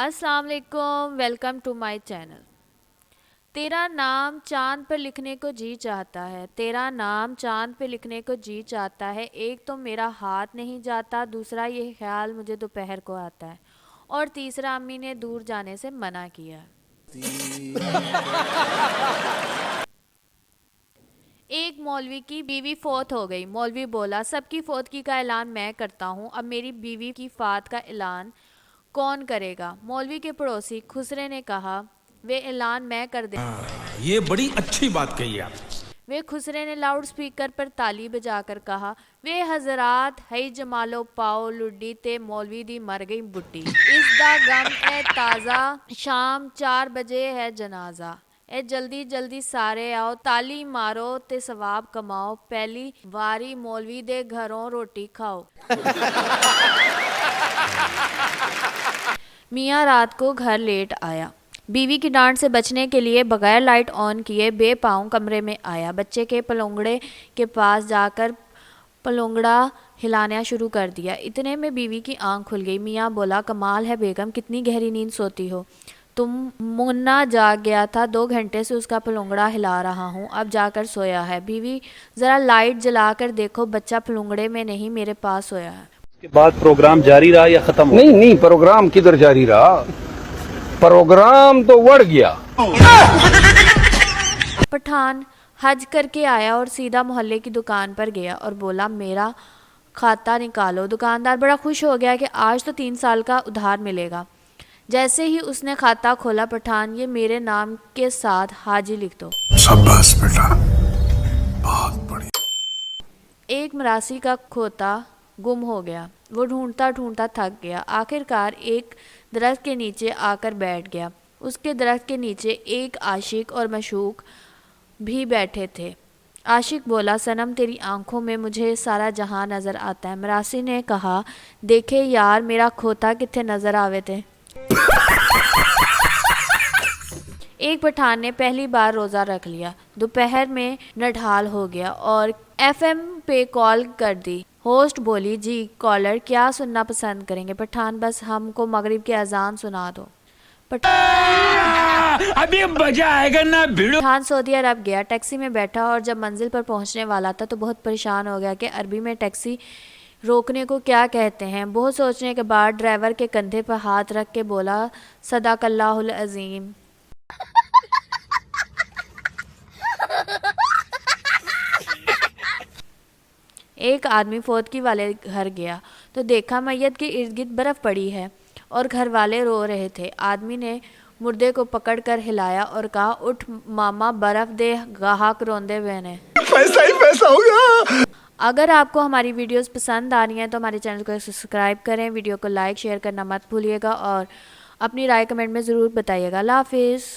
अस्सलाम वालेकुम, welcome to my channel. तेरा नाम चांद पर लिखने को जी चाहता है, तेरा नाम चांद पे लिखने को जी चाहता है। एक तो मेरा हाथ नहीं जाता, दूसरा ये ख्याल मुझे दोपहर को आता है, और तीसरा अम्मी ने दूर जाने से मना किया। एक मौलवी की बीवी फौत हो गई। मौलवी बोला, सबकी फौतगी का ऐलान मैं करता हूँ, अब मेरी बीवी की फात का ऐलान कौन करेगा? मौलवी के पड़ोसी खुसरे ने कहा, वे ऐलान मैं कर दे। ये बड़ी अच्छी बात कही आप। वे खुसरे ने लाउड स्पीकर पर ताली बजाकर कहा, वे हजरात हई जमालो पाओ लुड्डी ते मौलवी दी मर गई बुड्ढी, इसदा गम ए ताज़ा, शाम 4 बजे है जनाजा। ए जल्दी जल्दी सारे आओ, ताली मारो ते सवाब कमाओ, पहली वारी मौलवी दे घरों रोटी खाओ। मियाँ रात को घर लेट आया। बीवी की डांट से बचने के लिए बगैर लाइट ऑन किए बेपाँव कमरे में आया। बच्चे के पलोंगड़े के पास जाकर पलोंगड़ा हिलाना शुरू कर दिया। इतने में बीवी की आंख खुल गई। मियाँ बोला, कमाल है बेगम, कितनी गहरी नींद सोती हो तुम। मुन्ना जाग गया था, 2 घंटे से उसका पलोंगड़ा हिला रहा हूँ, अब जाकर सोया है। बीवी, ज़रा लाइट जलाकर देखो, बच्चा पलोंगड़े में नहीं मेरे पास सोया है। के बाद प्रोग्राम जारी रहा या खत्म? नहीं, प्रोग्राम किधर जारी रहा, प्रोग्राम तो बढ़ गया। पठान हज करके आया और सीधा मोहल्ले की दुकान पर गया और बोला, मेरा खाता निकालो। दुकानदार बड़ा खुश हो गया कि आज तो 3 साल का उधार मिलेगा। जैसे ही उसने खाता खोला, पठान, ये मेरे नाम के साथ हाजी लिख दो। शाबाश बेटा, बहुत बढ़िया। एक मरासी का खोता गुम हो गया। वो ढूंढता ढूंढता थक गया। आखिरकार एक दरख्त के नीचे आकर बैठ गया। उसके दरख्त के नीचे एक आशिक और मशूक भी बैठे थे। आशिक बोला, सनम, तेरी आंखों में मुझे सारा जहां नज़र आता है। मरासी ने कहा, देखे यार, मेरा खोता कितने नज़र आवे थे। एक पठान ने पहली बार रोज़ा रख लिया। दोपहर में नढाल हो गया और FM पे कॉल कर दी। होस्ट बोली, जी कॉलर, क्या सुनना पसंद करेंगे? पठान, बस हमको मगरिब की अजान सुना दो। अभी मजा आएगा ना भिड़ो। पठान सऊदी अरब गया। टैक्सी में बैठा और जब मंजिल पर पहुंचने वाला था तो बहुत परेशान हो गया कि अरबी में टैक्सी रोकने को क्या कहते हैं। बहुत सोचने के बाद ड्राइवर के कंधे पर हाथ रख के बोला, सदाकल्लाहुल अजीम। एक आदमी फौतगी वाले घर गया तो देखा मैयत के इर्द गिर्द बर्फ़ पड़ी है और घर वाले रो रहे थे। आदमी ने मुर्दे को पकड़कर हिलाया और कहा, उठ मामा, बर्फ़ दे, गाहक रोंदे हुए ने। पैसा ही पैसा होगा। अगर आपको हमारी वीडियोस पसंद आ रही हैं तो हमारे चैनल को सब्सक्राइब करें, वीडियो को लाइक शेयर करना मत भूलिएगा और अपनी राय कमेंट में ज़रूर बताइएगा। अल्लाह हाफिज़।